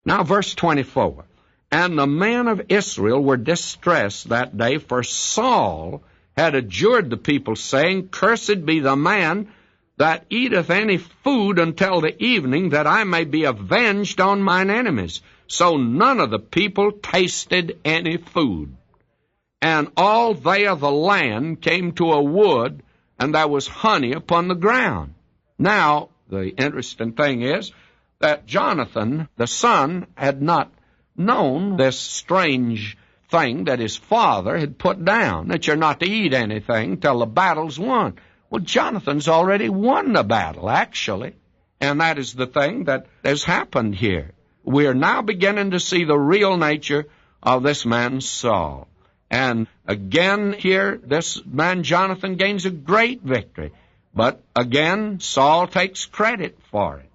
Now, verse 24. And the men of Israel were distressed that day, for Saul had adjured the people, saying, Cursed be the man that eateth any food until the evening, that I may be avenged on mine enemies. So none of the people tasted any food. And all they of the land came to a wood, and there was honey upon the ground. Now, the interesting thing is that Jonathan, the son, had not known this strange thing that his father had put down, that you're not to eat anything till the battle's won. Well, Jonathan's already won the battle, actually, and that is the thing that has happened here. We are now beginning to see the real nature of this man Saul. And again here, this man Jonathan gains a great victory. But again, Saul takes credit for it.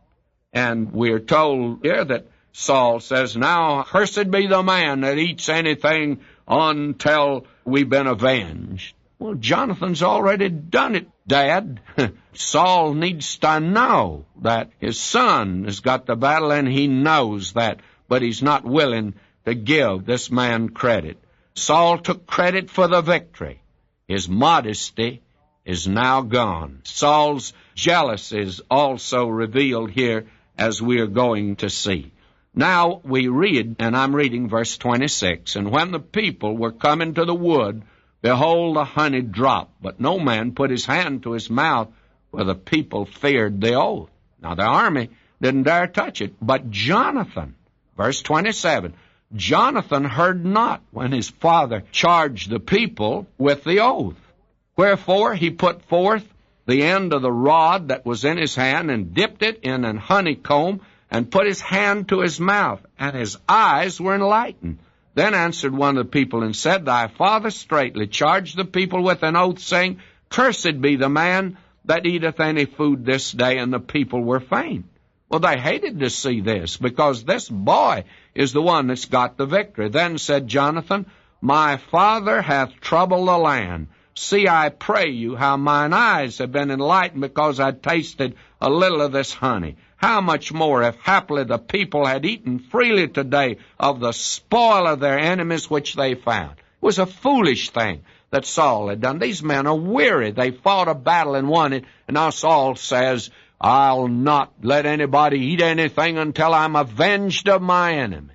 And we're told here that Saul says, Now cursed be the man that eats anything until we've been avenged. Well, Jonathan's already done it, Dad. Saul needs to know that his son has got the battle, and he knows that, but he's not willing to give this man credit. Saul took credit for the victory. His modesty is now gone. Saul's jealousy is also revealed here, as we are going to see. Now we read, and I'm reading verse 26, And when the people were come into the wood, behold, the honey dropped, but no man put his hand to his mouth, for the people feared the oath. Now the army didn't dare touch it, but Jonathan, verse 27, Jonathan heard not when his father charged the people with the oath. Wherefore he put forth the end of the rod that was in his hand, and dipped it in an honeycomb, and put his hand to his mouth, and his eyes were enlightened. Then answered one of the people, and said, Thy father straitly charged the people with an oath, saying, Cursed be the man that eateth any food this day. And the people were faint. Well, they hated to see this, because this boy is the one that's got the victory. Then said Jonathan, My father hath troubled the land. See, I pray you, how mine eyes have been enlightened, because I tasted a little of this honey. How much more, if haply the people had eaten freely today of the spoil of their enemies which they found. It was a foolish thing that Saul had done. These men are weary. They fought a battle and won it. And now Saul says, I'll not let anybody eat anything until I'm avenged of my enemies.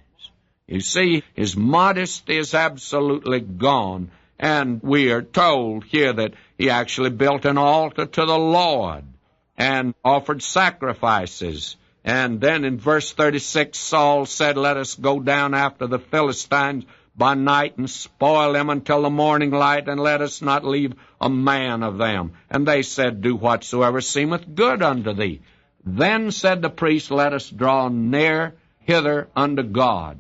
You see, his modesty is absolutely gone. And we are told here that he actually built an altar to the Lord and offered sacrifices. And then in verse 36, Saul said, Let us go down after the Philistines by night and spoil them until the morning light, and let us not leave a man of them. And they said, Do whatsoever seemeth good unto thee. Then said the priest, Let us draw near hither unto God.